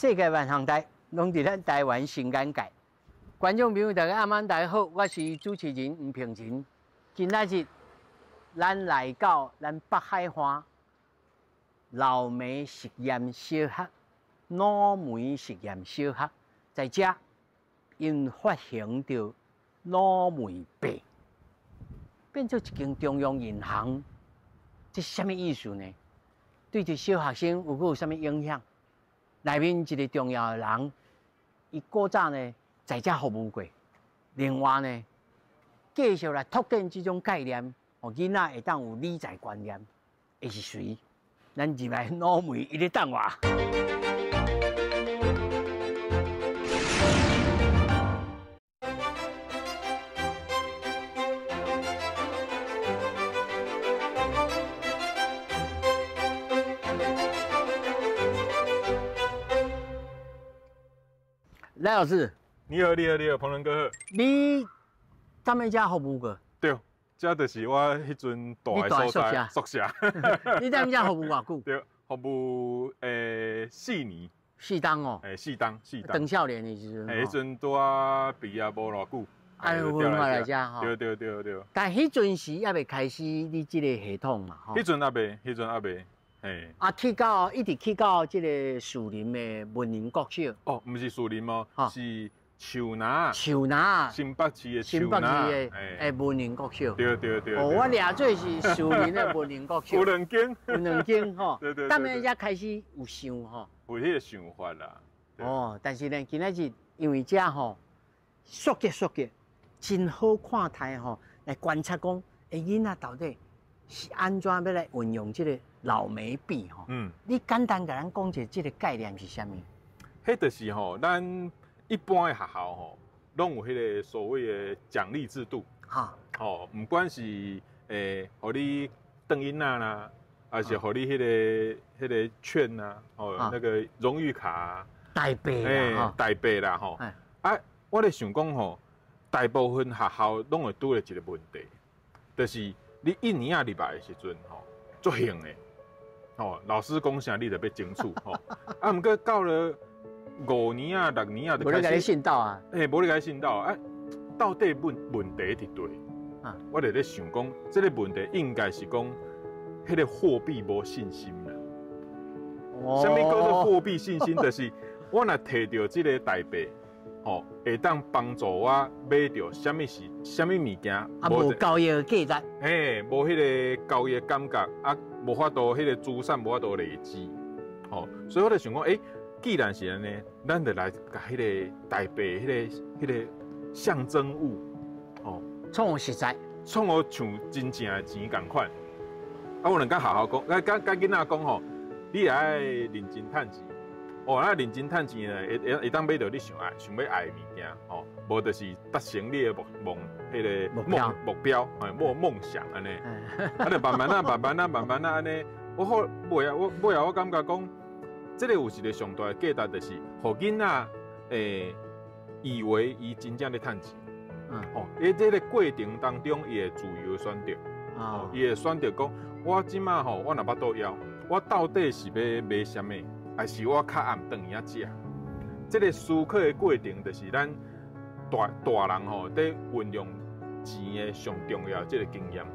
世界万行台，拢伫咱台湾新眼界。观众朋友，大家暗安，大家好，我是主持人吴平晴。今仔日咱来到咱北海花老梅实验小学、老梅实验小学，在遮因发现到老梅币变做一间中央银行，这是什么意思呢？对这小学生有什么影响？内面一个重要的人，伊古早呢在遮服务过，另外呢继续来拓展这种概念，互囡仔会当有理财观念，会是谁？咱入来老梅伊咧等我。赖老师，你好，彭仁哥好。你咱们家服务过？对，这就是我迄阵住的所在宿舍。你在咱们家服务偌久？对，服务4年。4档哦。4档。等少年的时阵。迄阵拄啊毕业无偌久。哎，我来遮哈。对。但迄阵时还未开始你这个系统嘛？迄阵还未。去到一直去到这个树林的文林国小。哦，不是树林哦，是树林。新北市的树林文林国小。对。哦，我俩做是树林的文林国小。有两间吼。对。咱们才开始有想吼。有迄个想法啦。哦，但是呢，今仔日因为遮吼，缩格，真好看台吼，来观察讲，囡仔到底是安怎要来运用这个老梅币吼？你简单甲咱讲一下这个概念是啥物？迄就是吼，咱一般的学校吼，拢有迄个所谓的奖励制度。哦，不管是互你转囡仔啦，还是互你迄个券啊，那个荣誉卡啊，代币啦，吼。我咧想讲吼，大部分学校拢会拄咧一个问题，就是你一年入来的时阵吼，足兴的。老师讲啥你就要争取毋过到了5年啊、6年啊，就开始。无你甲你信到啊？无你甲你信到啊？到底问题伫对？我就咧想讲，这个问题应该是讲，迄个货币无信心啦。什么叫做货币信心？就是我若摕到这个台币，会当帮助我买到什么物件？无交易的价值。无迄个交易的感觉无法度迄个资产无法度累积。所以我就想讲，既然是安尼，咱就来甲迄个台币迄个象征物，创有实在，创我像真正的钱共款。我能甲学校讲，甲囡仔讲吼，你也爱认真趁钱。那认真趁钱呢，会当买到你想要爱的物件。无就是达成你的目标，梦想安尼。就慢慢安尼。尾啊，我感觉讲，这个有一个上大的价值，就是互囡仔以为伊真正咧趁钱。这个过程当中，伊会自由选择。伊会选择讲，我即马我若巴肚枵，我到底是要买什么，还是我较暗顿遐食？这个思考的过程，就是咱大人在运用钱的上重要这个经验。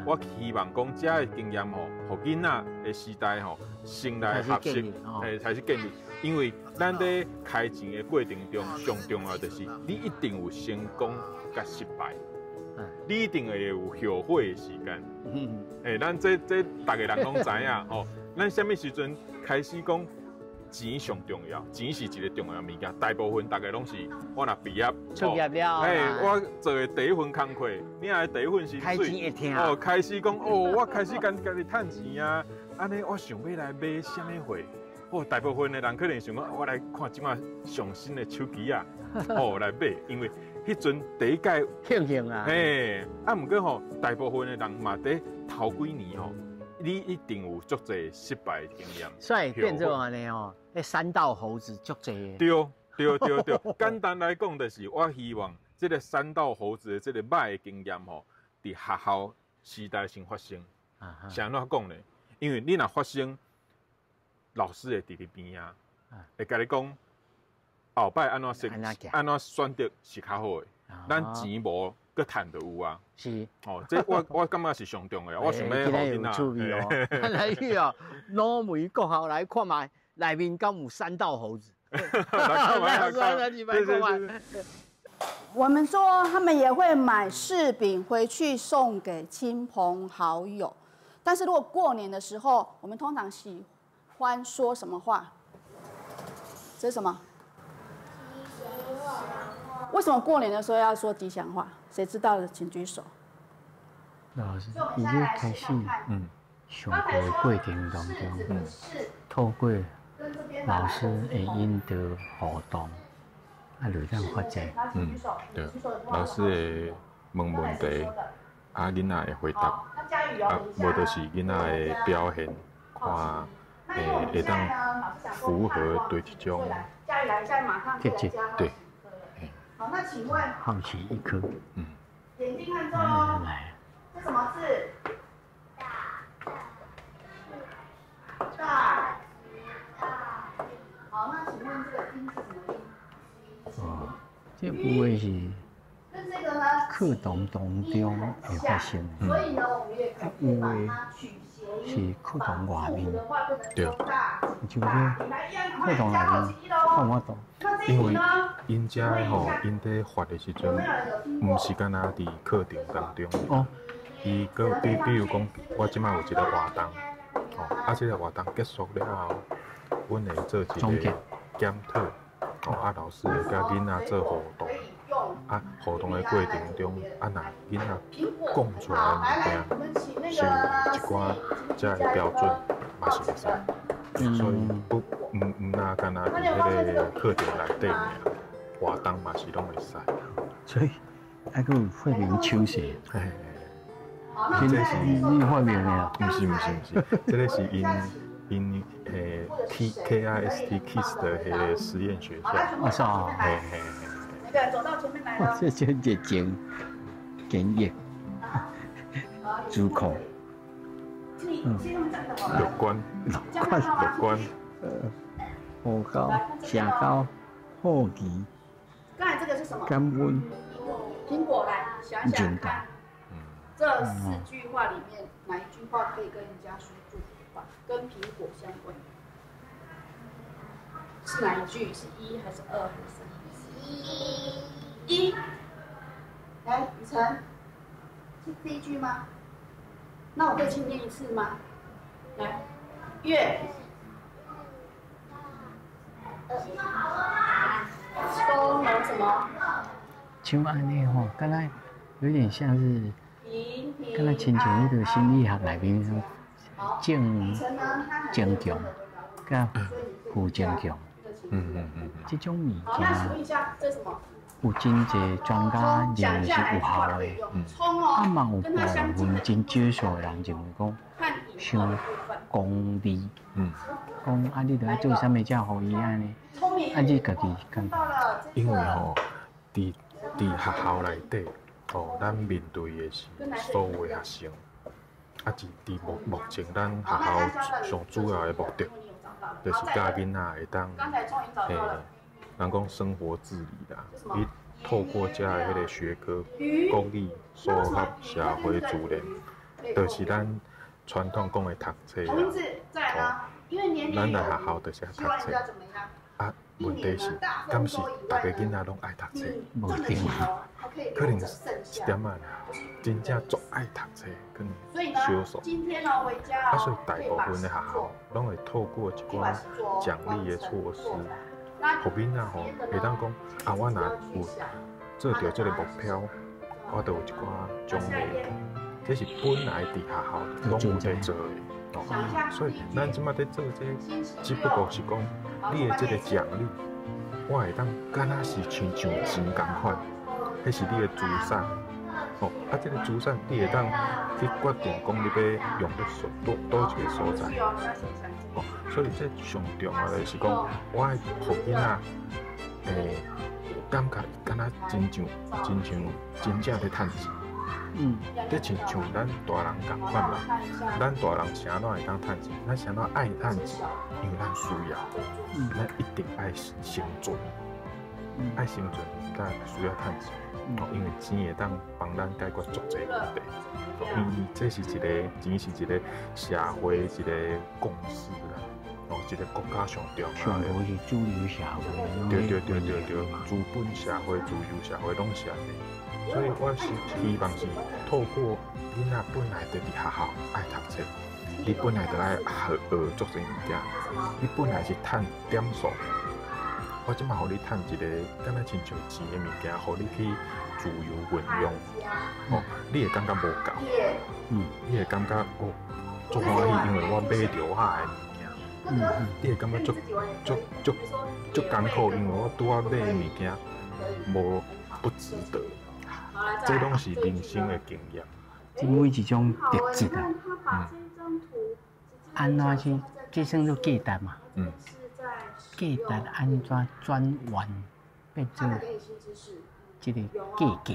我希望讲这个经验互囡仔的时代先来学习，才是建立。因为咱在开钱的过程中，上重要就是你一定有成功甲失败，你一定会有后悔的时间。咱这大家人拢知影咱什么时阵开始讲钱上重要？钱是一个重要物件，大部分大家拢是我若毕业出业了，我做的第一份工课，领的第一份薪水，开钱一听开始讲我开始家己趁钱啊，安尼我想要来买什么货？大部分的人可能想讲，我来看即马上新的手机啊，来买，因为迄阵第一届兴啊，毋过大部分的人嘛，伫头几年你一定有足侪失败的经验，所以变做安尼那3道猴子足侪。对，简单来讲，就是我希望这个3道猴子的这个歹的经验伫学校时代先发生。是安怎讲呢？因为你若发生，老师会伫你边啊，会甲你讲后摆安怎选，安怎选择是较好的，咱钱无。个赚就有啊，是哦，这我感觉是上重要。我想要好囡仔。来去哦，攞梅国校来看卖，内面敢有3道猴子。我们说他们也会买柿饼回去送给亲朋好友，但是如果过年的时候，我们通常喜欢说什么话？这是什么？为什么过年的时候要说吉祥话？谁知道的，请举手。老师，已经开始，上课的过程当中，透过老师的引导互动，就当发展。对，老师的问题，囡仔会回答，无就是囡仔的表现，看会当符合对这种特质。对。好，那请问好奇一颗，眼睛看中哦。这什么字？大。好，那请问这个音是什么音？哦，这有的是跟这个呢课堂当中会发生，所以呢，我们也可以把它取谐音，是课堂外面，对，就说课堂内面看我懂。因为因遮吼，因在发的时阵，唔是干那伫课程当中。哦。伊个比如讲，我即摆有一个活动，哦，这个活动结束了后，阮会做一个检讨，老师会甲囡仔做互动，互动的过程中，若囡仔讲出来的物件，是有一寡遮的标准，嘛是会使。所以唔那干那伫迄个课程内底尔，活动嘛是拢会使。所以还佫有发明手势。这是你发明的啊？唔是，这个是因KIST KISS 的迄个实验学校。哦，是啊。那个走到前面来了。这就热情、经验、主口。乐观，好高，下高，好奇。刚才这个是什么？感恩。苹果来想想看。这4句话里面，哪一句话可以跟人家说祝福话，跟苹果相关？是哪一句？是1还是2还是3？1。来，雨辰，是第1句吗？那我可以先念一次吗？来，月。功能什么？像安尼吼，敢若有点像是。敢若亲像迄个心理学内面正强，甲负正强，这种物件，有真侪专家认为是有效的，嘛有部分真少数的人认为讲伤功利，讲你着爱做啥物才互伊安尼，你家己感觉？因为吼，伫学校内底。咱面对的是所有的学生，伫目前咱学校上主要的目的，就是教囡仔会当，人讲生活自理啦。伊透过遮的迄个学科，国语、数学、社会、自然，就是咱传统讲的读册啦。咱来学校就是读册。问题是，敢是大家囡仔拢爱读册？无一定。可能1点仔，真正足爱读册，可能少数。所以大部分的学校拢会透过一寡奖励的措施，互囡仔吼会当讲我若有做到这个目标，我就有一寡奖励。这是本来伫学校拢有在做的。所以咱即摆在做这，只不过是讲你的这个奖励，我会当敢若是亲像钱共款，迄是你的资产。这个资产你会当去决定讲你要用在倒一个所在。所以这上重要的是讲，我爱互囡仔，感觉敢若真正在趁钱。这像咱大人共款嘛，咱大人是安怎会当趁钱？咱是安怎爱趁钱？因为咱需要，咱一定爱生存，爱生存，咱需要趁钱。因为钱会当帮咱解决足侪问题。这是一个钱是一个社会一个共识啦，一个国家上重要的。全部是主流社会。对，资本社会、自由社会拢是安尼。所以我是希望是透过囡仔本来就伫学校爱读册，伊本来就爱学足侪物件，伊本来是趁点数。我即马互你趁一个，敢若亲像钱的物件，互你去自由运用。你会感觉无够，你会感觉足欢喜，因为我买着我爱的物件。你会感觉足艰苦，因为我拄仔买的物件不值得。这拢是人生的经验。即每一种特质啊，安怎去？这算做价值嘛？价值安怎转换变做这个价格？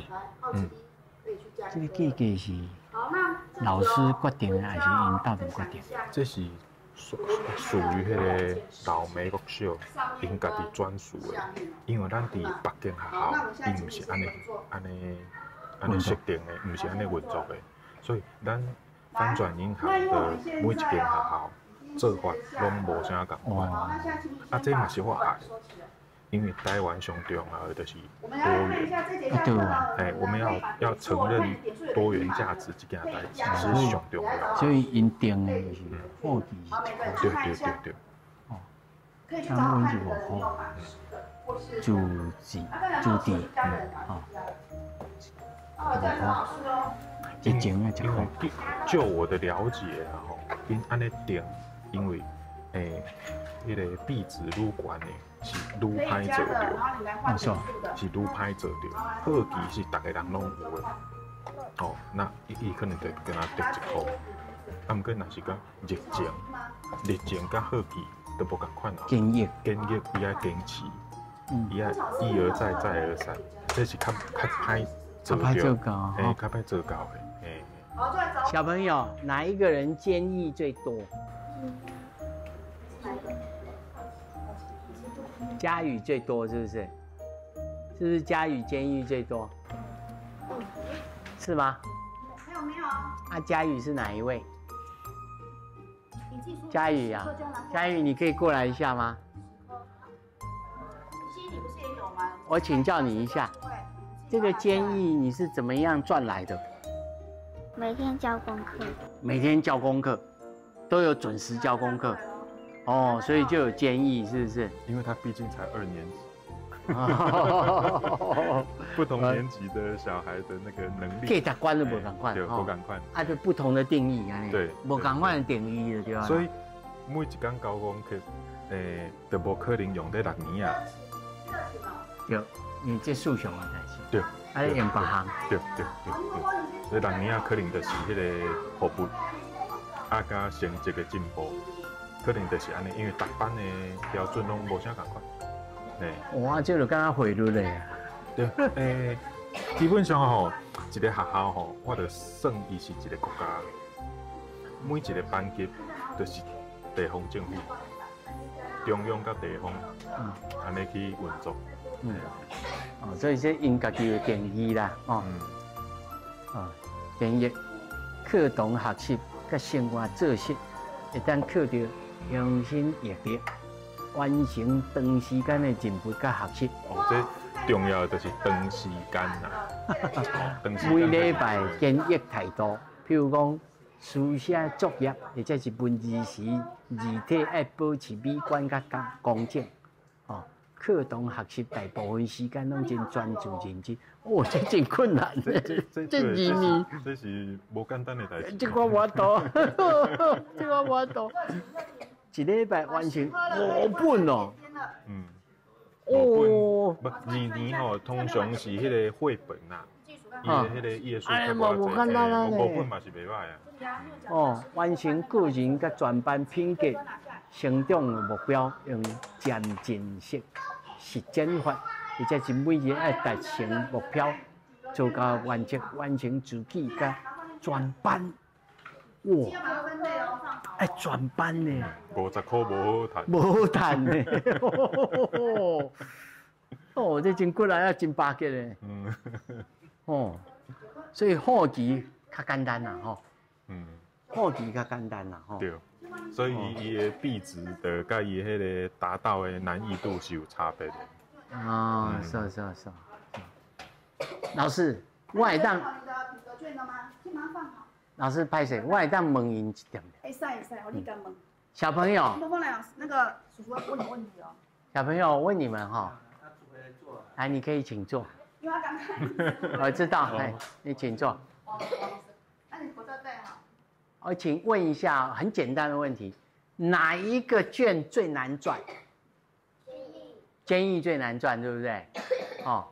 这个价格是老师决定的，还是因斗阵决定？这是属于迄个老美国小因家己专属的，因为咱伫北京学校，伊毋是安尼设定的，毋是安尼运作的，所以咱翻转银行的每一间学校做法拢无啥共款。这嘛是我爱，因为台湾上重要的就是多元。我们要承认多元价值这件代志是上重要。所以因定的就是货币。对。他们就无好，主地，一前啊，因为就我的了解啊，因安尼定，因为迄个币值愈悬的，是愈歹做着，是愈歹做着。好奇是大家人拢有的，那伊可能就跟他得一箍。毋过若是讲热情甲好奇都无共款啊。坚毅伊爱坚持，伊爱一而再再而三，这是较歹做到，较歹做到的。小朋友，哪一个人坚毅最多？佳宇最多是不是？是不是佳宇监狱最多？是吗？没有啊。佳宇是哪一位？佳宇啊，佳宇，你可以过来一下吗？你不是也有吗？我请教你一下，这个监狱你是怎么样赚来的？每天交功课。每天交功课，都有准时交功课。所以就有监狱，是不是？因为他毕竟才2年级，不同年级的小孩的那个能力，价值观都不同款，对，不同款，就不同的定义啊，对，不同款的定义就对了。所以每一天交功课，就无可能用在6年啊。对，因为这数学的代志。对，用别项。对，所以6年啊，可能就是迄个互补，加成绩的进步。可能就是安尼，因为逐班的标准拢无啥共款。哇，这就敢若汇率嘞。对，基本上一个学校我就算伊是一个国家，每一个班级就是地方政府、中央甲地方，安尼去运作。所以这因家己的定义啦，定义课堂学习甲生活作息，会当靠着用心阅读，完成长时间的进步甲学习。这重要的就是长时间啦。每礼拜坚毅态度，譬如讲书写作业，或者是文字时，字体要保持美观甲公正。课堂学习大部分时间拢真专注认真，这真困难的，这2年，这是无简单的代志。这我做，一礼拜完成5本哦。不2年通常是迄个绘本呐，伊的迄个页数较无简单啊5本嘛是袂歹啊。完成个人甲全班品格成长的目标，用渐进式实践法，或者是每日要达成目标，做到完成自己甲转班，哇！哎，转班呢50块无好赚。无好赚呢。哦，这真骨力啊，真巴结呢。嗯，哦，所以后期较简单啦，吼。嗯，后期较简单啦，吼。对，所以伊的币值的甲伊迄个达到的难易度是有差别的。啊，是。老师，我会当。老师拍谁？我会当问因一点。会使，我你敢问。小朋友。来，老师，那个叔叔要问你问题哦。小朋友，我问你们哈。来，你可以请坐。因为他刚看。我知道，哎，你请坐。那你口罩戴好。我请问一下，很简单的问题，哪一个券最难赚？监狱最难赚，对不对？哦，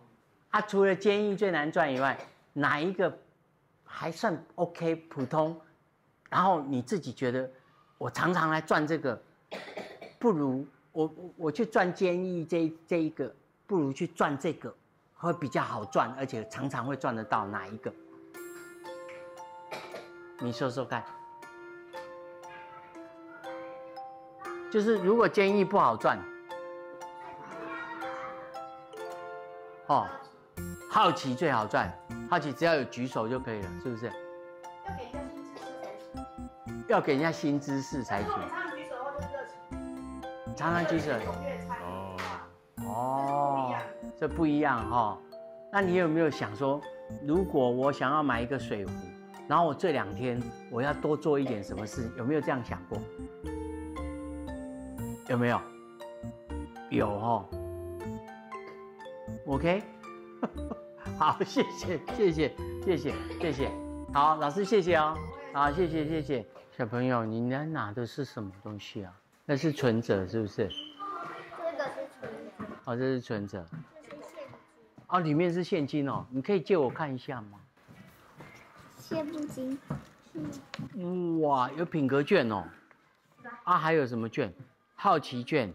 除了监狱最难赚以外，哪一个还算 OK 普通？然后你自己觉得，我常常来赚这个，不如我去赚监狱这一个，不如去赚这个，会比较好赚，而且常常会赚得到哪一个？你说说看。就是如果监狱不好赚，哦，好奇最好赚，好奇只要有举手就可以了，是不是？要给人家新知识才行。常常举手的话就是热情。常常举手。哦，这不一样哈。那你有没有想说，如果我想要买一个水壶，然后我这2天我要多做一点什么事，有没有这样想过？有没有？有哦。OK， 好，谢谢。好，老师谢谢哦。好，谢谢。小朋友，你拿的是什么东西啊？那是存折是不是？这个是存折。哦，这是存折。这是现金。哦，里面是现金哦，你可以借我看一下吗？现金。哇，有品格券哦。啊，还有什么券？好奇券。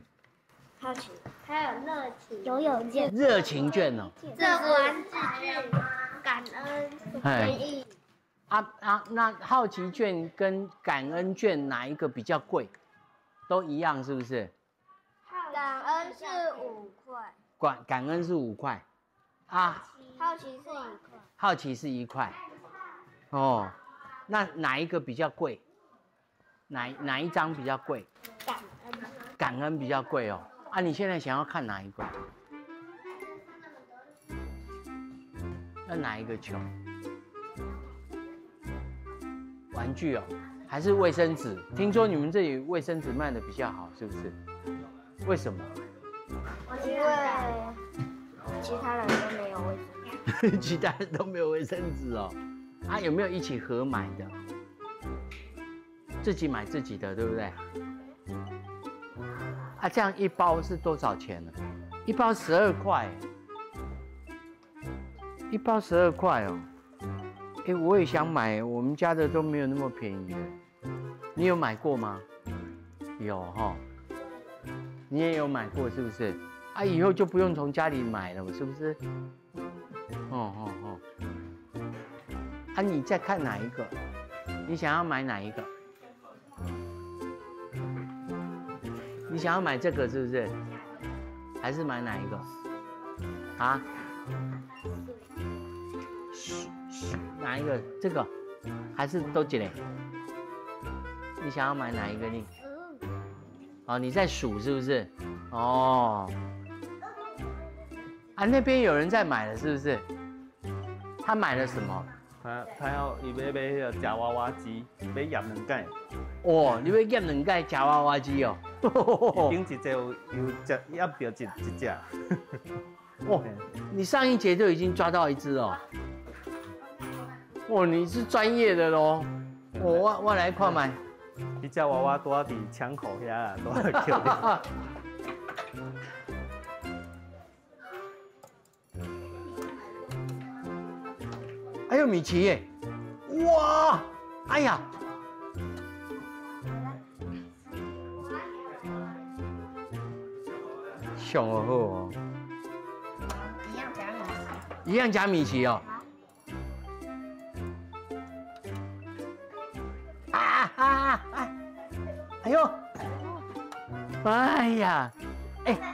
好奇，还有热情游泳券。热情券哦。这玩具券，感恩建议。那好奇券跟感恩券哪一个比较贵？都一样是不是？感恩是5块。感恩是5块。啊。好奇是1块。好奇是1块。哦，那哪一个比较贵？哪一张比较贵？感恩。感恩比较贵哦。啊，你现在想要看哪一个？要哪一个球？玩具哦，还是卫生纸？听说你们这里卫生纸卖的比较好，是不是？为什么？因为其他人都没有卫生纸。其他人都没有卫生纸哦。啊，有没有一起合买的？自己买自己的，对不对？啊，这样一包是多少钱呢？一包12块。一包12块哦。哎，我也想买，我们家的都没有那么便宜。你有买过吗？有哈。你也有买过是不是？啊，以后就不用从家里买了，是不是？啊，你在看哪一个？你想要买哪一个？你想要买这个是不是？还是买哪一个？啊？哪一个？这个？还是都几嘞？你想要买哪一个呢？哦，你在数是不是？哦。啊，那边有人在买了是不是？他买了什么？他要伊要买迄个夹娃娃机，要验2盖。哦，你要验2盖夹娃娃机哦。顶一节有验到一只。哦，你上一节就已经抓到1只哦。哦，你是专业的咯。我来看买。伊只娃娃躲伫枪口遐啦，躲在桥顶。还有米奇耶！哇，哎呀，上好哦。一样夹米奇哦。哎呀，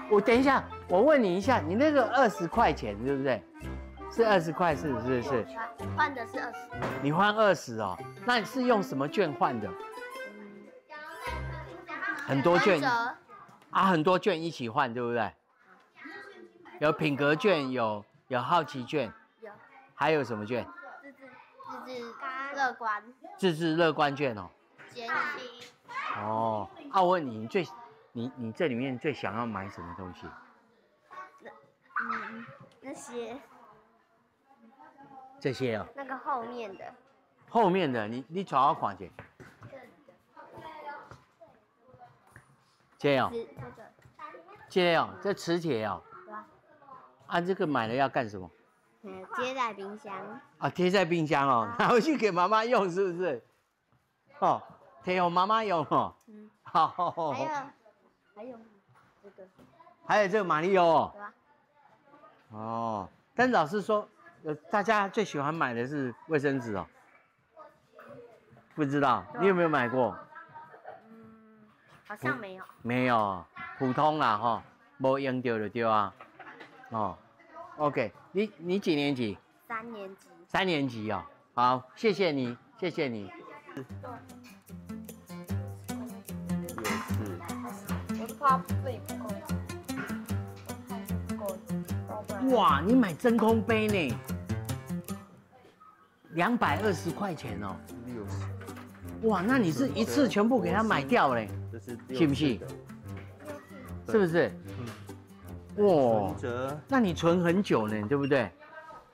我等一下，我问你一下，你那个20块钱对不对？是20块是？换的是20。你换20哦，那你是用什么券换的？很多券啊，很多券一起换，对不对？有品格券，有好奇券，有，还有什么券？自治乐观。自治乐观券哦。减息。哦，我问你，你这里面最想要买什么东西？那些。这些哦。那个后面的。后面的，你找我看见。这哦。这哦，这磁铁哦。对啊。啊，这个买了要干什么？贴在冰箱。啊，贴在冰箱哦，拿回去给妈妈用，是不是？哦，贴给妈妈用哦。好。还有这个。还有这个马里奥哦。对啊。哦，但是老师说，大家最喜欢买的是卫生纸哦。不知道，你有没有买过？好像没有。没有，普通啦哈，没用到就对啊。哦 ，OK， 你几年级？3年级。3年级哦，好，谢谢你。也是。我怕自己不够。哇，你买真空杯呢？220块钱哦。60。哇，那你是一次全部给他买掉嘞？这是信不信？是不是？哇，那你存很久呢，对不对？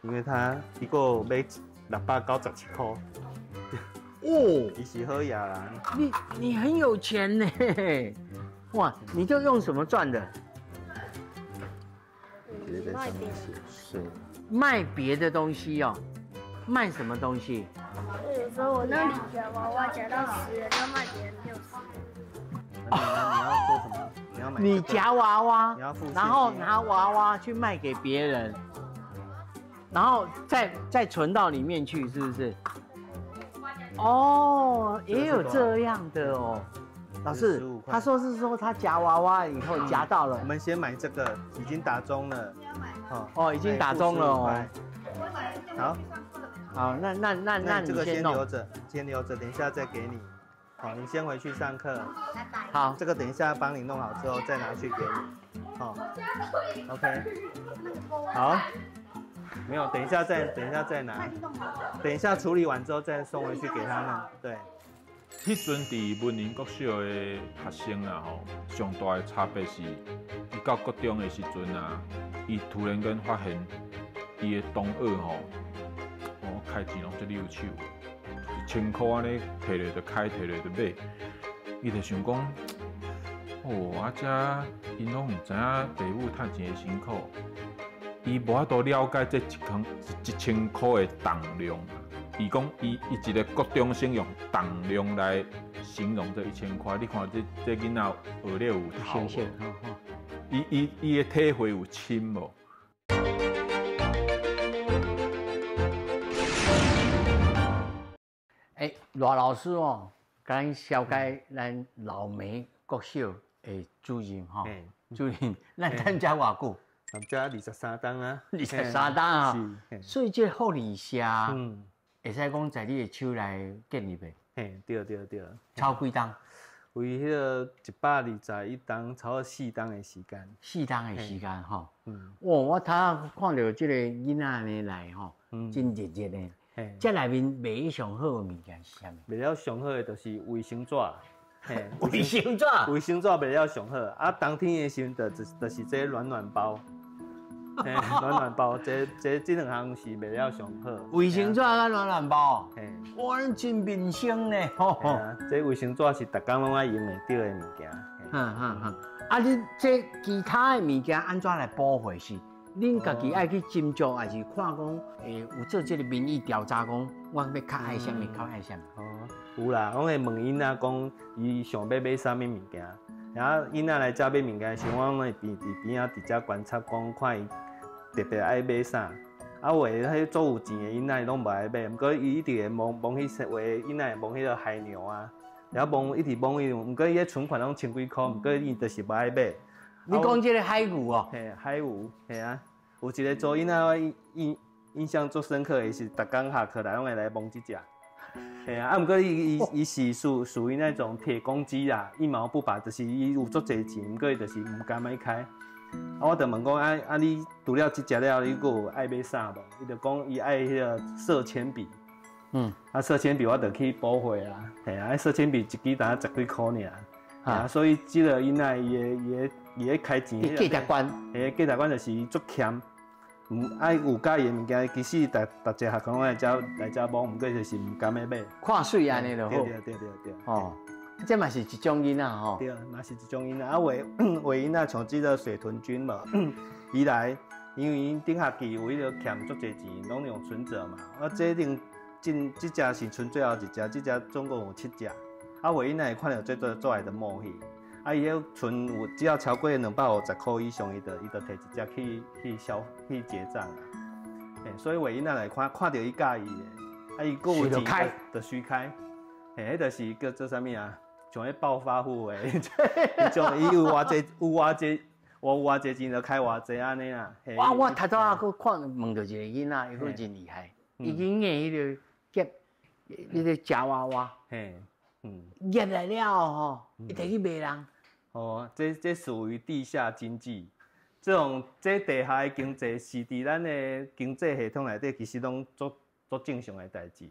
因为它一个买697块。哦，伊是好野人。你很有钱呢，哇，你就用什么赚的？卖别的。是。卖别的东西哦，卖什么东西？有时候我那里夹娃娃夹到10元，要卖别人60。你要做什么？你要买。你夹娃娃，你要付。然后拿娃娃去卖给别人，然后再存到里面去，是不是？哦，也有这样的哦。老师，他说是说他夹娃娃以后夹到了。我们先买这个，已经打中了。哦，已经打中了哦。好，那这个先留着，等一下再给你。好，你先回去上课。好，这个等一下帮你弄好之后再拿去给你。好 ，OK。好，没有，等一下再拿。等一下处理完之后再送回去给他们。对。迄阵伫文林国小的学生啊，吼，上大的差别是，伊到国中的时阵啊，伊突然间发现，伊的同学吼，开钱拢足溜手，1000块安尼摕落就开，摕落就买，伊就想讲，啊遮因拢唔知影父母趁钱的辛苦，伊无法度了解这1000块的重量。伊讲伊一个国中生用重量来形容这1000块，你看这囡仔学了有头无？伊的体会有深无？罗老师哦，刚小解咱老梅国小的主任哈，主任，咱参加偌久？参加23档啊，23档啊，所以这护理社。会使讲在你的手内建立呗？嘿，对。超几档？为迄个121档，超过4档的时间。4档的时间吼。哇，我头看到这个囡仔呢来吼，真热热的。这内面卖上好的物件是啥物？卖了上好的就是卫生纸。卫生纸。卫生纸卖了上好，啊，冬天的时阵就是这暖包。暖包，这两项是卖了上好。卫生纸甲暖包，哇，真民生呢！这卫生纸是逐工拢爱用的到的物件。啊，你这其他的物件安怎来保护是？恁家己爱去斟酌，还是看讲，有做这个民意调查讲，我要较爱啥物，较爱啥物？有啦，我会问囡仔讲，伊想要买啥物物件，然后囡仔来遮买物件，时我会伫边仔伫遮观察，讲看伊特别爱买啥。啊，有的迄做有钱的囡仔拢无爱买，毋过伊一直会摸迄说话，囡仔会摸迄个海牛啊，了摸一直摸伊，毋过伊个存款拢千几箍，毋过伊就是无爱买。你讲这个海牛哦？嘿，海牛，嘿啊，有一个做囡仔印象最深刻的是，逐工下课来拢会来摸这只。嘿啊，毋过伊是属于那种铁公鸡啦，一毛不拔，就是伊有足侪钱，毋过伊就是毋敢买开。我就问讲，你除了这只了，你佫有爱买啥无？伊就讲伊爱迄个色铅笔。色铅笔我就去补货啊，嘿啊，色铅笔一支大概10几箍尔。啊，所以这个囡仔伊会开钱。价值观，价值观就是足欠。爱有介意的物件，其实逐一学堂来遮摸，毋过就是毋甘要买。看水安尼就好。对。哦，这嘛是一种囡仔吼。对，嘛是一种囡仔。啊，为囡仔像这个水豚君嘛，伊来，因为因顶学期有迄个欠足侪钱，拢用存折嘛。这只是存最后一只，这只总共有7只。啊，为囡仔会看到做来就摸去。啊，伊迄存有只要超过250块以上，伊就摕一只去结账啊。所以为囡仔来看到伊介意的，啊，伊佫有钱就虚开，迄就是叫做啥物啊？像迄暴发户的，像伊有偌济钱就开偌济安尼啊。我头早啊，佫问到一个囡仔，伊佫真厉害，伊经验迄个夹迄个夹娃娃，夹来了吼，伊摕去卖人。哦，这属于地下经济，这地下的经济是伫咱的经济系统内底，其实拢足正常的代志。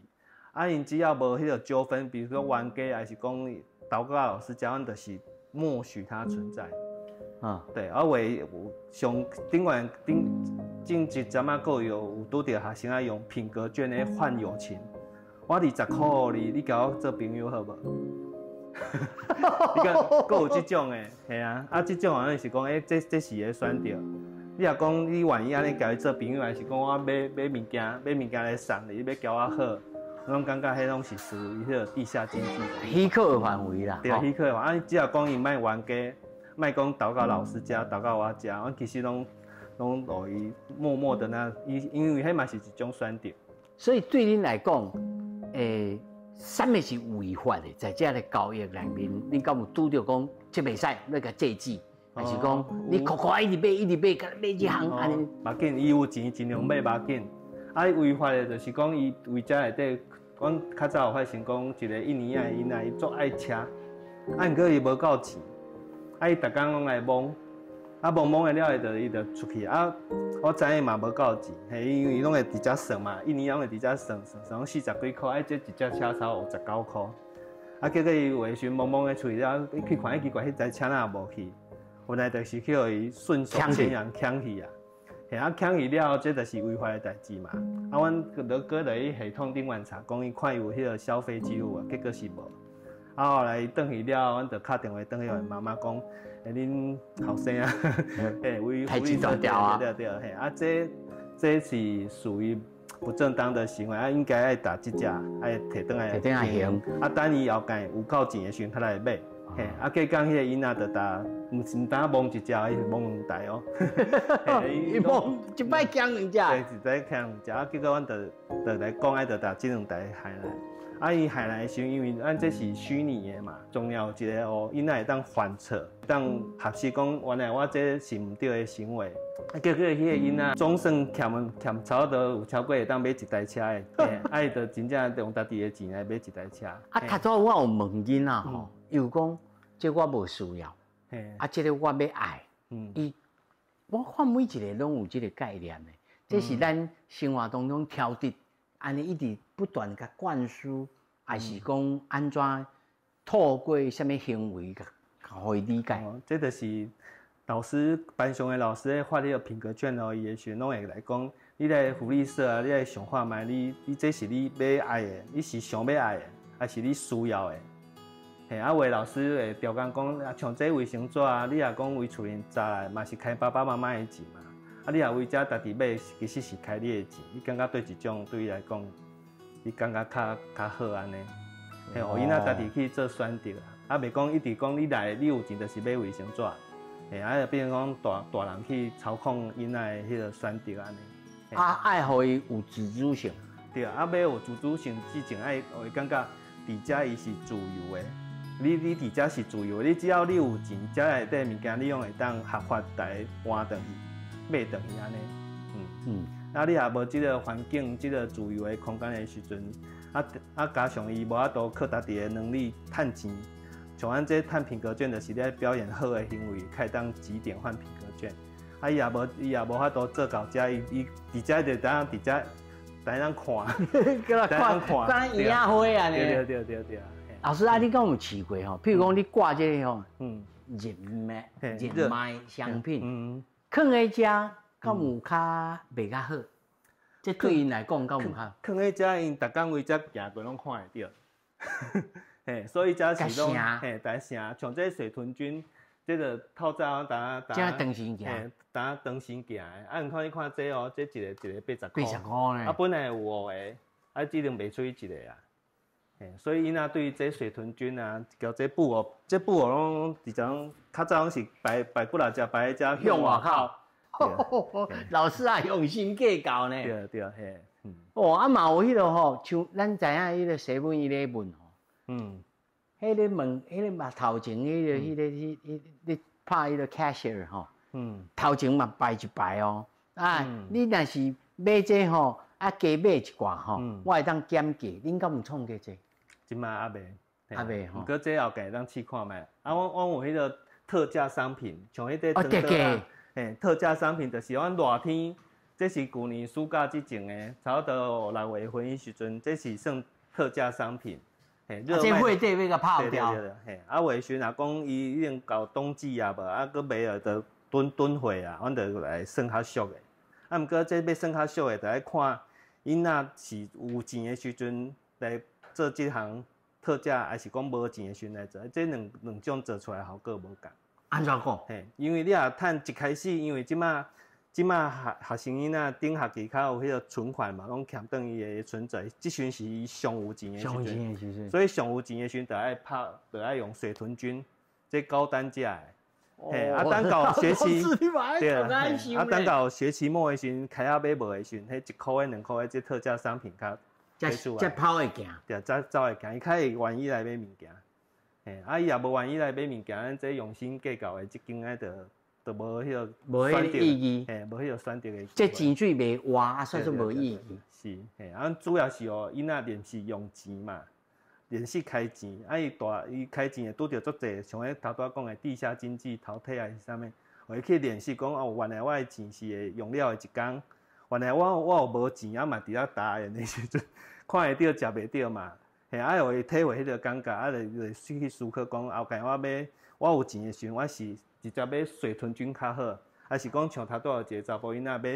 啊，因只要无迄个纠纷，比如说冤家，还是讲祷告老师讲，阮就是默许它存在。对，啊为上近一阵仔个有拄着学生啊用品格券来换友情，我20块你甲我做朋友好无？你看，佫有这种的，系啊，这种好像是讲，这是会选着。你若讲你愿意安尼甲伊做朋友，还是讲我买物件来送你，要交我好，我拢感觉迄拢是属于迄个地下经济。许可的范围啦。对，许可的范围。只要讲伊卖冤家，卖讲投到老师家，投到我家，阮其实拢落于默默的那，因为迄嘛是一种选择。所以对恁来讲，什么是违法的？在这个交易里面，你敢有拄着讲这袂使要甲制止，还是讲你苦一直买，甲买一项安尼？无紧，伊有钱尽量买，无紧。啊，违法的就是讲伊为遮内底，阮较早有发生讲一个印尼仔因来伊足爱车，啊，毋过伊无够钱，啊，伊逐工拢来摸，啊，摸的了，伊就出去啊。我知影嘛无够钱，嘿，因为伊拢会直接算嘛，印尼拢会直接算40几块，这一只车才59块，啊，结果伊回旋摸的出去了，去看奇怪，迄台车哪无去，原来就是去互伊顺手牵羊抢去啊，嘿，啊抢去了，这就是违法的代志嘛，啊，阮搁在伊系统顶观察，讲伊看有迄个消费记录啊，结果是无，啊，后来转去了，阮就打电话转去阮妈妈讲。恁后生啊，太极断掉啊！对，啊，这是属于不正当的行为，啊，应该爱打这只，爱摕转来行。啊，等伊后盖有够钱的时阵，他来买。嘿，啊，计讲迄个囡仔就打，唔是单摸一只，伊是摸2台哦。伊摸一摆抢2只。对，一摆抢2只，啊，结果阮就来讲，爱就打这2台下来。啊，伊下来的时候，因为咱这是虚拟的嘛，重要一个哦，囡仔会当反测，当合适讲，原来我这是唔对的行为。啊，结果迄个囡仔总算欠差不多有超过会当买1台车的，啊，伊就真正用家己的钱来买1台车。啊，头早我有问囡仔吼，伊有讲，这我无需要，啊，这个我要爱，我看每一个拢有这个概念的，这是咱生活当中挑剔。安尼一直不断甲灌输，还是讲安怎透过什么行为甲互伊理解？这就是老师班上的老师咧发迄个品格卷哦，伊的时阵拢会来讲，你来福利社啊，你来想看卖，你这是你要爱的，你是想要爱的，还是你需要的？嘿，啊，有的老师会调讲讲，啊，像这卫生纸啊，你也讲为厝里砸来，嘛是开爸爸妈妈的钱嘛。啊，你也为遮家己买，其实是开你的钱，你感觉对一种对伊来讲，你感觉较好安尼，嘿，互囡仔家己去做选择啊，袂讲一直讲你来，你有钱就是买卫生纸，嘿，啊，就变成讲大人去操控囡仔的迄个选择安尼。啊，爱互伊有自主性。对啊，要有自主性之前，会感觉伫遮伊是自由的，你伫遮是自由，你只要你有钱，遮内底物件你用会当合法来搬转去、买转去安尼。啊，你也无即个环境、即个自由的空间的时阵，加上伊无法度靠家己的能力趁钱，像咱这趁品格券，就是咧表现好的行为，开当积点换品格券。啊，伊也无法度做到遮，伊伫遮就当伫遮咱看，叫他看，咱银仔花啊呢。对。老师啊，你敢有试过吼？譬如讲你挂这个吼，人脉商品，放在遮，敢有较袂较好？这对因来讲，敢有较？放在遮，因逐工为遮行过拢看会到。嘿，所以遮是拢嘿，大城像这水豚菌，这个透早打长时行，打长时行的。啊，你看这哦，这一个80块。80块呢？啊，本来有5个，啊，只能卖出去一个啊。嘿，所以因仔对这水豚菌啊，交这布偶拢伫种较早拢是摆过来遮，摆在遮向外口。老师啊，用心计较呢。对，嘿。哦，啊嘛有迄个吼，像咱知影迄个西门伊咧问吼，迄个问，迄个嘛头前迄个拍迄个 cashier 吼，头前嘛排一排哦，啊，你若是买这吼，啊加买一寡吼，我会当减价，恁敢有创过这？即摆还未吼，不过这后家当试看卖。啊，我有迄个特价商品，像迄个特价商品就是阮热天。这是去年暑假之前的，差不多6月份迄时阵，这是算特价商品。这货底要甲泡掉。对，啊，话时若讲伊已经到冬季啊无，啊，佮卖了就囤货啊，阮就来算较俗的。啊，毋过这要算较俗的，就爱看因若是有钱的时阵来做这项特价，还是讲无钱的时阵来做，这两种做出来效果无共。安怎讲？因为你也趁一开始，因为即马学生囡仔顶学期较有迄个存款嘛，拢欠等伊的存在，即阵是伊上有钱的时阵，所以上有钱的时阵就爱用水豚菌，这高单价的。啊，等到学期对啊，等到学期末的时阵，开啊买无的时阵，迄1块的2块的这特价商品较才跑会行，对，才走会行，伊较会愿意来买物件。啊，伊也无愿意来买物件，咱这用心计较的，即间仔就无迄个意义，无迄个选择的。这钱水袂活，啊，算算无意义。是，啊，主要是哦，因仔练习用钱嘛，练习开钱，啊，伊开钱会拄着足济，像迄头拄讲的地下经济淘汰啊是啥物，会去练习讲哦，原来我的钱是会用了的一工，原来我有无钱啊嘛，伫遐打的那时阵，看会到食袂到嘛，啊，会体会迄个感觉，啊，就去思考讲后盖我有钱的时阵，我是直接买水豚菌较好，还是讲像头拄一个查甫囡仔买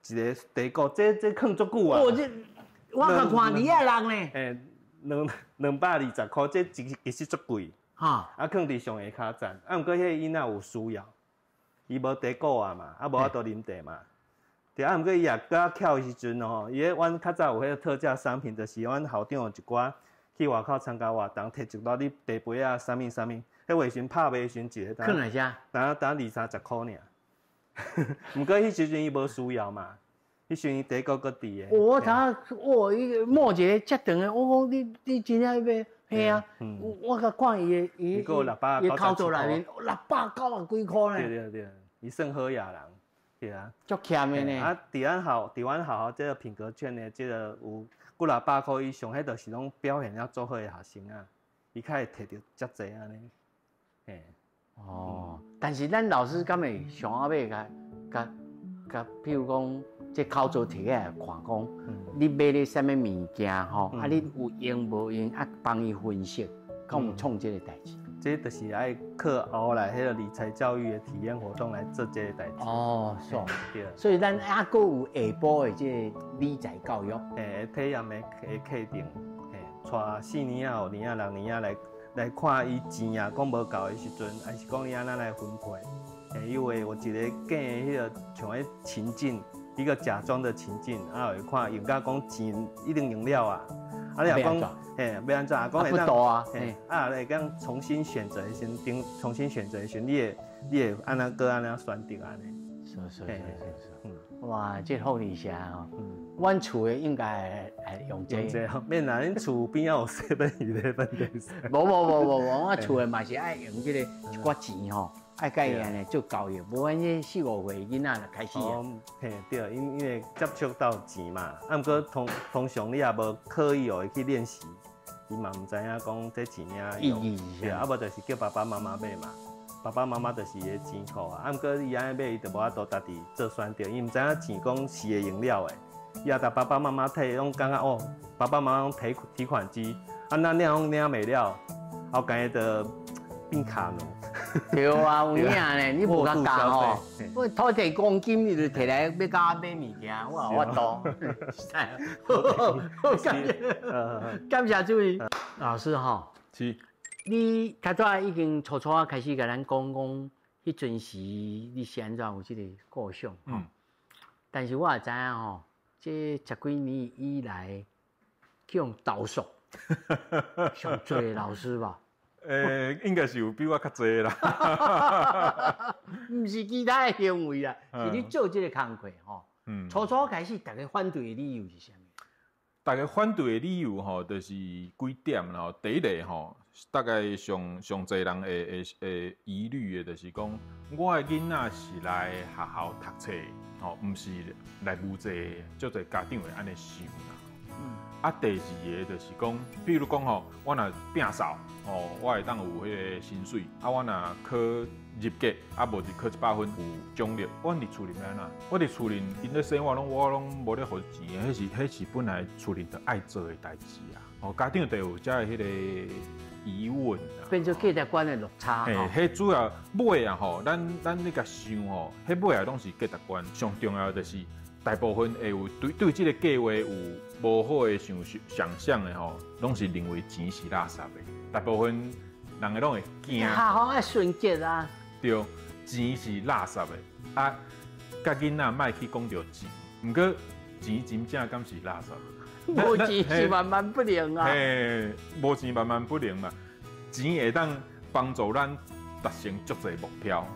一个地沟，这囥足久啊！我甲看2个人呢，220块，这其实足贵。啊，囥伫上下骹站，啊，毋过迄个囡仔有需要，伊无地沟啊嘛，啊无法度啉茶嘛。对啊，毋过伊也较巧的时阵哦，伊阮较早有迄个特价商品，就是阮校长有一寡去外口参加活动，摕一包你茶杯啊，啥物，迄话时拍卖时阵一个囥来遮，打20-30块尔。毋过迄时阵伊无需要嘛，迄时阵伊地沟搁伫诶。伊个摸一个遮长诶，我讲你真正要嘿啊，我甲看伊头做内面690几块呢。对，伊算好野人，对啊。足欠诶呢。啊，伫阮学校这个品格券的这个有过600块以上，迄就是拢表现了足好诶学生啊，伊较会摕到遮济安尼。但是咱老师敢会上后尾甲，譬如讲，这口座摕起来看讲，你买咧什么物件吼，啊，你有用无用，啊，帮伊分析，敢有创这个代志？这就是爱靠后来迄个理财教育的体验活动来做这个代志。是，对。所以咱还佫有下晡的这理财教育，体验的课程，带4年啊、5年啊、6年啊来看伊钱啊，讲无够的时阵，还是讲伊安怎来分配？因为我一个囝的迄个像迄情境，一个假装的情境，啊，会看用甲讲钱一定用了啊，啊，你若讲要安怎？讲会当来讲重新选择先重新选择先，你会安怎选择安尼？是，哇，这福利社吼，阮厝的应该会用这个。免啦，恁厝边仔有7-11电视。无，我厝的嘛是爱用这个一寡钱吼，爱甲伊安尼做交易，无安尼4-5岁囡仔就开始啊。嘿，对，因为接触到钱嘛，啊，毋过通常你也无刻意哦去练习，伊嘛毋知影讲这钱啊意义是啊，无就是叫爸爸妈妈买嘛。爸爸妈妈就是伊的钱库啊，毋过伊安尼买，伊就无法度家己做选择，伊毋知影钱讲是会用了的。伊也甲爸爸妈妈摕，拢感觉哦，爸爸妈妈拢提款机，啊，咱拢领袂了，后间就变卡奴。对啊，有影呢，你无甲教吼，我土地公金你就摕来要甲我买物件，我有法度。感谢主任老师吼。是。你较早已经初初开始甲咱讲，迄阵时你是安怎有即个构想吼？但是我也知影吼，这10几年以来，去用导数上最的老师吧。应该是有比我较侪啦。毋是其他的行为啦，是你做这个工课吼。初初开始，大家反对的理由是啥物？大家反对的理由吼，就是几点啦。第一个吼，大概上侪人会疑虑的，就是讲我的囡仔是来学校读册，吼，毋是来务济，足侪家长会安尼想啦。啊，第二个就是讲，比如讲吼，我若摒扫，哦，我会当有迄个薪水，啊，我若考入格，啊，无是考100分有奖励，我伫厝里安怎？我伫厝里因咧生活我拢无咧互钱，迄是本来厝里着爱做的代志啊。哦，家长就有遮迄个疑问啊，变做价值观的落差。迄主要买啊吼，咱你甲想吼，迄买啊拢是价值观，上重要的是。大部分会有对这个计划有无好的想象的吼，拢是认为钱是垃圾的。大部分人个拢会惊。好爱纯洁啊。对，钱是垃圾的啊，甲囡仔莫去讲着钱，毋过钱真正敢是垃圾？无钱是万万不能啊。嘿，无钱万万不能嘛。钱会当帮助咱达成足侪目标，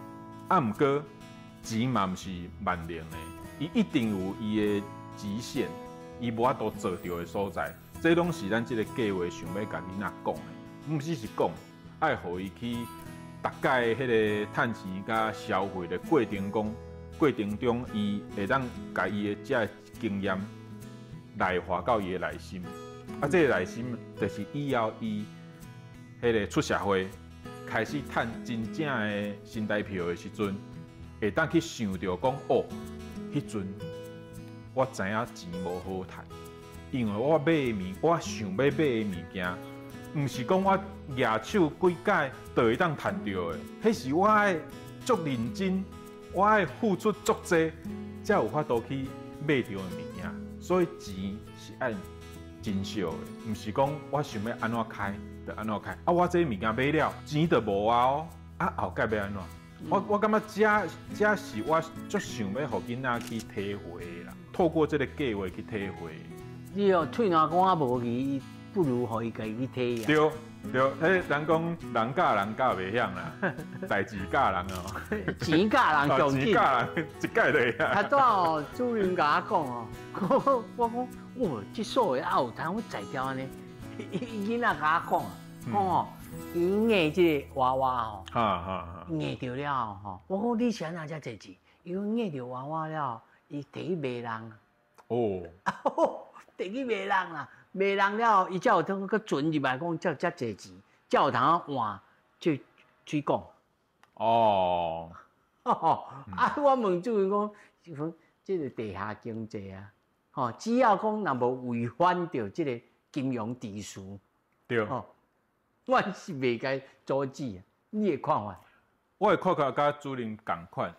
啊，毋过钱嘛毋是万能的。伊一定有伊的极限，伊无法度做到的所在，这拢是咱这个计划想要甲囡仔讲的，毋只是讲，爱互伊去大概迄个趁钱甲消费的过程中，伊会当甲伊的这经验内化到伊的内心，啊，这个内心就是以后伊迄个出社会开始趁真正的薪代票的时阵，会当去想到讲哦。迄阵我知影钱无好趁，因为我想要买的物件，毋是讲我举手几届就会当趁到的，迄是我爱足认真，我爱付出足济，才有法度去买到的物件。所以钱是爱真少的，毋是讲我想要安怎开就安怎开。啊，我这物件买了，钱就无啊哦，啊后盖要安怎？我感觉这是我足想要互囡仔去体会啦，透过这个计划去体会。你哦，喙若讲啊无义，不如互伊家己去体验。对，迄人讲人教人教袂晓啦，代志教人哦。钱教人上紧。钱教人一届就会晓。较早哦，主任甲我讲哦，我讲哦，这所的后台我才调安尼，囡仔甲我讲哦。伊硬即个娃娃吼，硬着了吼。我讲你是安怎遮济钱？伊讲硬着娃娃了，伊摕去卖人。哦，摕去卖人啦，卖人了，伊才有通去存入来讲，才有遮济钱，才有通换水讲。哦，啊，我问主任讲，即个地下经济啊，吼，只要讲若无违反着即个金融秩序，对。我是袂该阻止啊！你的看法？我的看法甲主任同款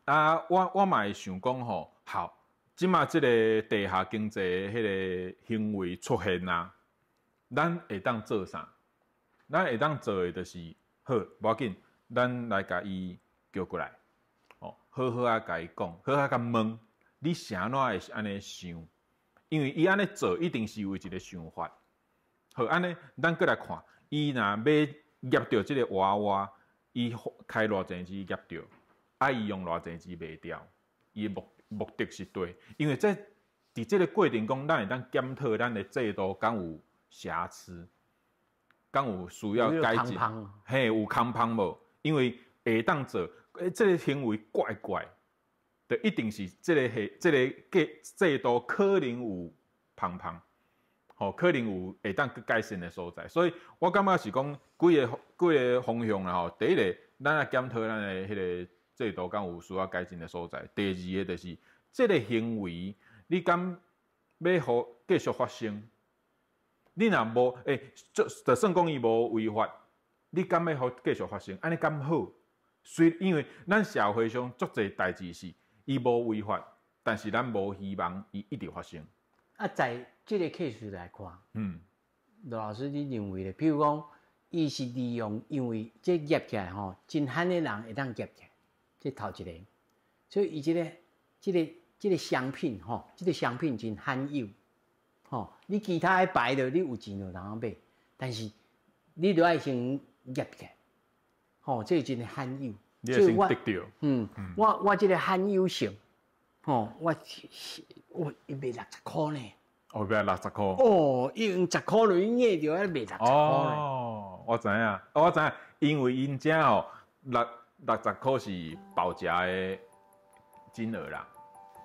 啊！我嘛会想讲吼，好，即马即个地下经济的迄个行为出现啦，咱会当做啥？咱会当做的就是好，无要紧，咱来甲伊叫过来，哦，好好啊，甲伊讲，好好甲问，你是安怎会安尼想？因为伊安尼做，一定是有一个想法。好，安尼咱过来看。伊若要业着即个娃娃，伊开偌济钱业着，啊伊用偌济钱卖掉，伊的目的是对，因为这伫这个过程中，咱会当检讨咱的制度敢有瑕疵，敢有需要改进，嘿，有空芳无？因为会当做，这个行为怪怪，就一定是这个制度可能有芳芳，吼，可能有会当去改善的所在。所以我感觉是讲几个方向啦吼。第一个，咱来检讨咱的迄个制度敢有需要改进的所在。第二个就是这个行为。你敢要互继续发生？你若无就算讲伊无违法，你敢要互继续发生？安尼敢好？因为咱社会上足侪代志是伊无违法，但是咱无希望伊一直发生。啊，在这个 case 来看，罗老师你认为咧？譬如讲，伊是利用，因为这业起来吼，真罕的人会当业起来，这头一个，所以伊这个商品吼，这个商品真罕有，吼，你其他的牌的你有钱就人买，但是你都爱先业起来，吼，这真罕有。你要先得到。我这个罕有性，吼，我一卖60块呢。哦，卖60块。哦，伊用10块就已经就要卖60块哦，我知影，因为因遮吼60块是报价的金额啦。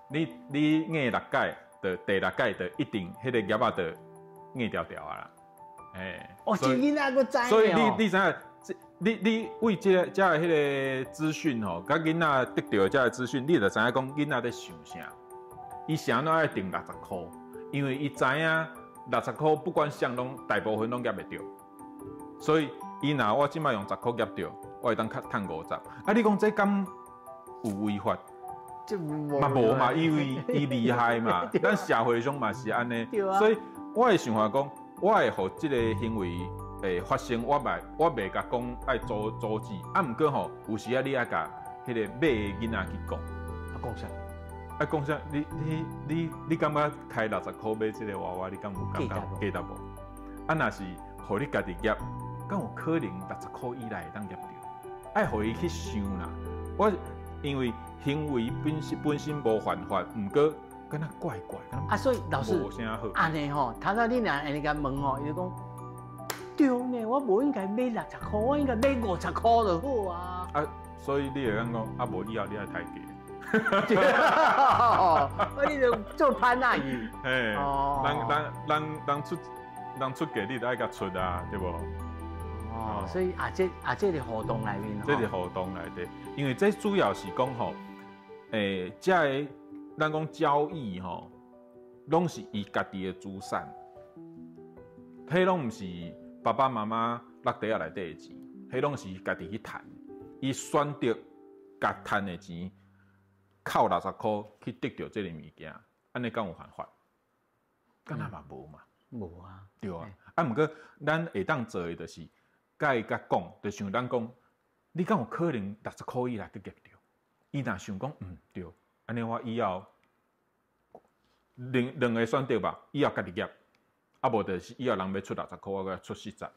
你硬6届，就第6届就一定迄个业啊，就硬掉啊啦。哦，这囡仔个知哦。所以你知影，你为这个迄个资讯吼，甲囡仔得到这个资讯，你就知影讲囡仔在想啥。伊啥拢爱定60块，因为伊知影60块不管啥拢大部分拢业袂着，所以伊若我即摆用10块业着，我会当趁50。啊，你讲这敢有违法？嘛无嘛，因为伊厉害嘛，咱社会上嘛是安尼，所以我的想法讲，我会互即个行为发生，我袂甲讲爱阻止，啊，毋过吼，有时啊你爱甲迄个买的囡仔去讲，讲啥？讲啥？你感觉开60块买即个娃娃，你敢有感觉价值无？啊，若是互你家己业，敢有可能60块以内会当业着？爱互伊去想啦，因为行为本身无犯法，毋过敢若怪怪。啊，所以老师，无啥好。安尼吼，头仔你若安尼甲问吼，伊就讲，对呢，我无应该买60块，我应该买50块就好啊。啊，所以你会讲啊，无以后你爱抬价。你就做潘那语。嘿，人出价，你都爱甲出啊，对无？哦，所以这个活动内面，这个活动内底，因为这主要是讲吼，这个咱讲交易吼，拢是伊家己的资产，迄拢毋是爸爸妈妈落地内底的钱，迄拢是家己去赚，伊选择甲赚的钱，靠60块去得到这个物件，安尼敢有犯法？敢若嘛无嘛？无啊，对啊。啊，毋过咱会当做的就是。甲伊甲讲，就像咱讲，你敢有可能60块以内去业着？伊若想讲，对，安尼我以后两个选择吧，以后家己业，啊无就是以后人要出60块，我出40。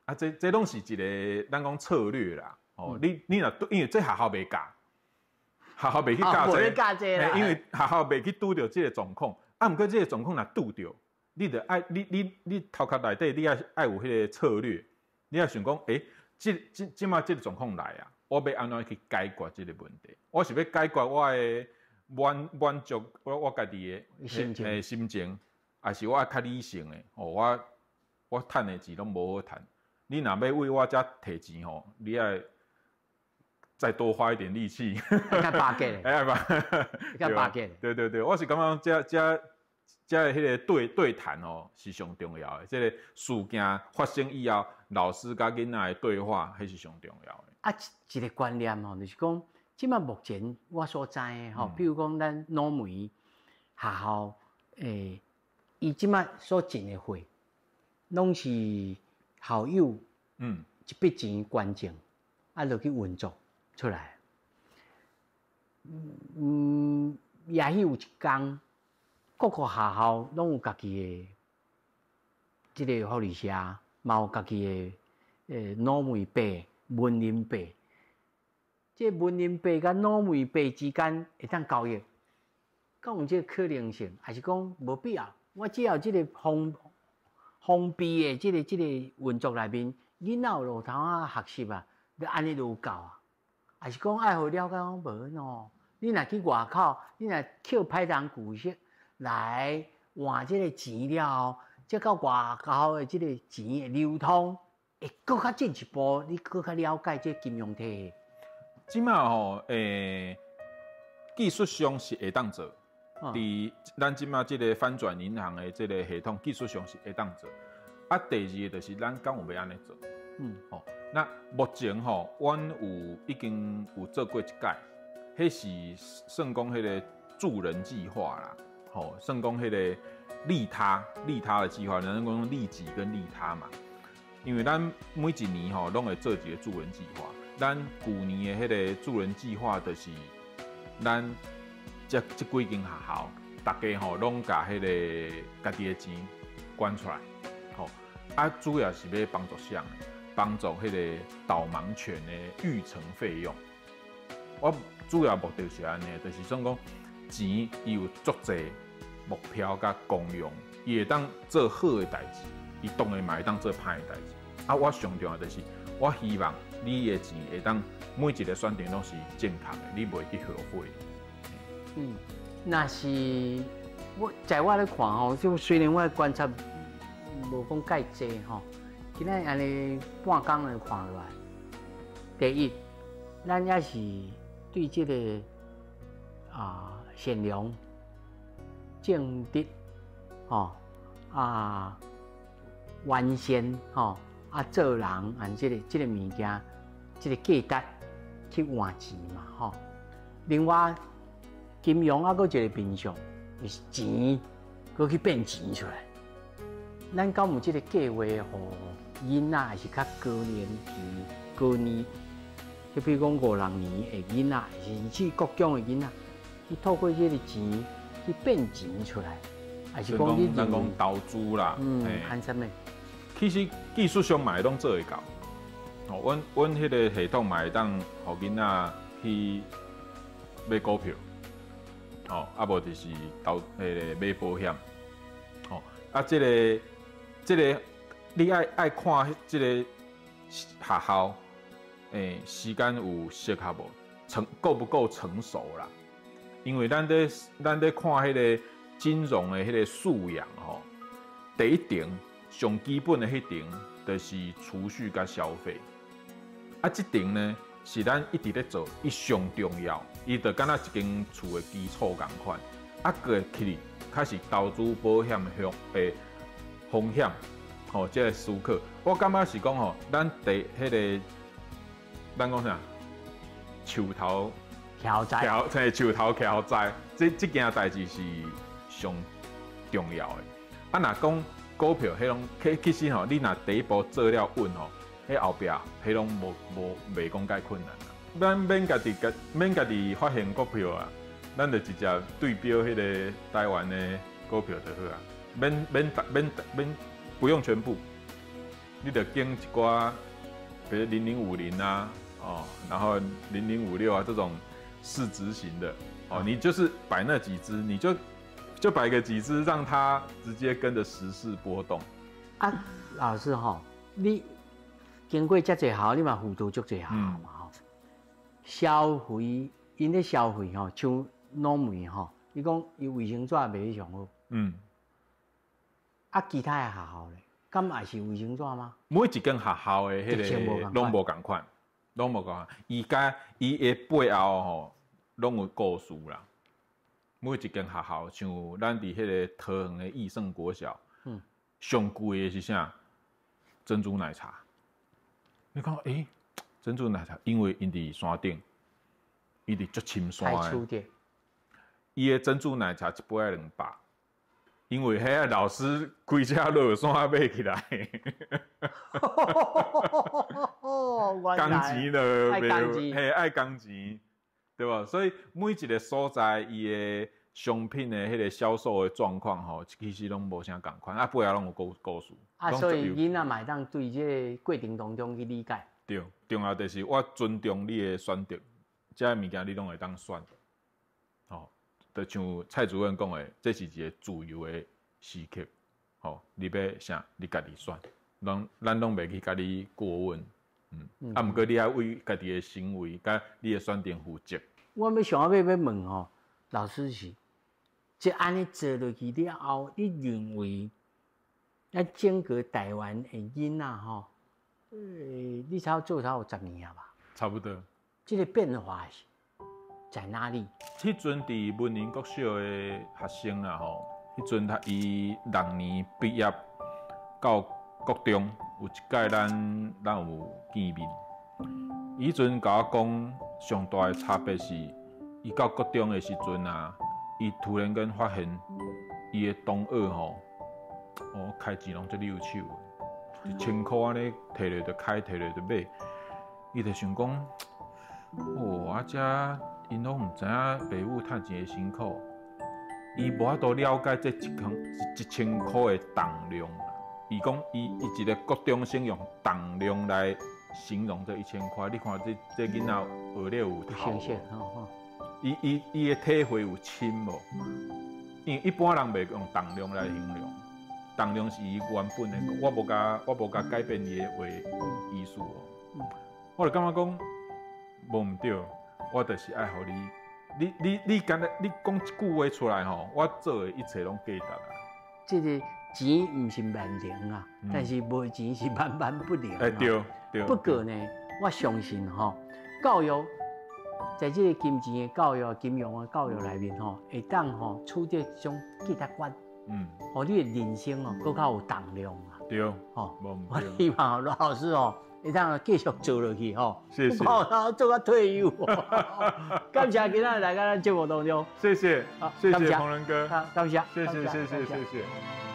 啊，这拢是一个咱讲策略啦。哦，你若因为这学校袂教，学校袂去教这，因为学校袂去拄着这个状况，啊，毋过这个状况若拄着。你得爱你头壳内底，你爱有迄个策略，你要想讲，即马即个状况来啊，我要安怎去解决即个问题？我是要解决我的满足我家己的心情，还是我较理性的？哦，我赚的钱拢无好赚。你若要为我遮摕钱吼，你爱再多花一点力气。较巴结的，哎吧，较巴结的。对，我是感觉这迄个对谈哦是上重要的。这个事件发生以后，老师甲囡仔的对话，迄是上重要的。啊，一个观念吼，就是讲，即马目前我所知的吼，比如讲咱老梅学校伊即马所进的货，拢是校友一笔钱捐赠，啊，落去运作出来。也许有一天。各个学校拢有家己的即个福利社，嘛有家己的脑梅币、文林币。即文林币甲脑梅币之间会当交易，敢有这个可能性，还是讲无必要？我只要这个封闭的这个运作内面，囡仔有路头啊学习啊，就安尼就有够啊？还是讲爱好了解讲无喏？你若去外口，你若捡歹人古色来换这个钱了，再到外口的这个钱的流通，会更较进一步，你更较了解这金融体系。即马吼，技术上是会当做，伫咱即马即个翻转银行的即个系统，技术上是会当做。啊，第二个就是咱敢有要安尼做，那目前吼，阮已经有做过一届，迄是算讲迄个助人计划啦，算讲迄个利他的计划，咱讲利己跟利他嘛。因为咱每一年吼，拢会做一个助人计划。咱旧年的迄个助人计划，就是咱这几间学校，大家吼拢甲迄个家己的钱捐出来，主要是要帮助啥呢？帮助迄个导盲犬的育成费用。我主要目的是安尼，就是算讲钱伊有足侪目标甲功用，伊会当做好的代志，伊当然嘛会当做歹的代志。我上重要就是，我希望你的钱会当每一个选择拢是健康的，你袂去后悔。那是我在我咧看吼，就虽然我观察无讲介济吼，今仔安尼半工来看落来，第一，咱也是对这个善良、正直，完善做人按这个物件，这个价值去换钱嘛另外，金融还佫一个面向，就是钱，佫去变钱出来。咱敢有这个计划，互囡仔还是较高年期、高年，就比如讲5、6年的囡仔，甚至各种的囡仔，去透过这个钱去变钱出来，还是讲你咱讲投资啦，安怎的？其实技术上嘛会拢做会到。阮迄个系统嘛会当互囡仔去买股票，无就是买保险，这个你爱看这个学校，时间有适合无，够不够成熟啦？因为咱在看迄个金融的迄个素养第一点上基本的迄点就是储蓄甲消费。这点呢是咱一直在做，伊上重要，伊就敢若一间厝的基础同款。过去开始投资保险的风险，这个思考，我感觉是讲咱迄个，咱讲啥？树头挑灾，树头挑灾，这件代志是上重要的。若讲股票，迄种其实你若第一步做了稳迄后壁迄拢袂讲介困难啦。咱免家己发现股票啊，咱就直接对标迄个台湾的股票就好啊。免不用全部，你得跟一寡，比如0050啊，然后0056啊这种市值型的，你就是摆那几只，你就摆个几只，让它直接跟着时事波动。老师你经过遮侪校，你嘛辅导足侪校嘛消费，因咧消费像糯米你讲伊卫生纸卖得上好，其他的学校咧，敢也是卫生纸吗？每一间学校的迄个拢无共款，伊的背后拢有故事啦。每一间学校，像咱伫迄个桃园的益盛国小，上贵的是啥？珍珠奶茶。你讲珍珠奶茶，因为因伫山顶，伊伫足深山的，伊的珍珠奶茶一杯200。因为迄个老师开车落山买起来，工钱了，爱工钱，对吧？所以每一个所在，伊的商品的迄个销售的状况其实拢无啥共款，背后拢有故事。所以囡仔嘛会当对这个过程当中去理解。对，重要就是我尊重你的选择，这物件你拢会当选。就像蔡主任讲的，这是一个自由的时刻，吼，你要啥，你家己选，咱拢袂去家己过问，啊，毋过你要为家己的行为、甲你的选择负责。我要想要问吼，老师是，即安尼做落去了后，你认为，咱整个台湾的囡仔吼，你才做才有10年啊吧？差不多。这个变化是在哪里？迄阵伫文林国小的学生啦吼，迄阵伊6年毕业到国中，有一届咱有见面。伊迄阵甲我讲，上大的差别是，伊到国中的时阵啊，伊突然间发现，伊的同学吼，开钱拢足溜手，1000块安尼摕落就开，摕落就买，伊就想讲。啊，遮因拢毋知影爸母趁钱的辛苦，伊无法度了解这1000块的重量。伊讲伊一个国中生用重量来形容这1000块，你看这囡仔学了有头无？伊的体会有深无？因为一般人袂用重量来形容，重量是伊原本的，我无甲改变伊的话意思哦。我就感觉讲。无毋对，我就是爱互你讲一句话出来吼，我做的一切拢价值啊。这个钱毋是万能啊，但是无钱是万万不能。对。不过呢，我相信吼，教育在这个金钱的教育、金融的教育内面吼，会当吼处在一种价值观，互你的人生哦，更较有重量啊。对，吼，无毋我对。希望罗老师哦。会当继续做落去吼，谢谢。做到退休。感谢今仔来到咱节目当中。谢谢，好，谢谢洪仁哥，感谢，谢谢。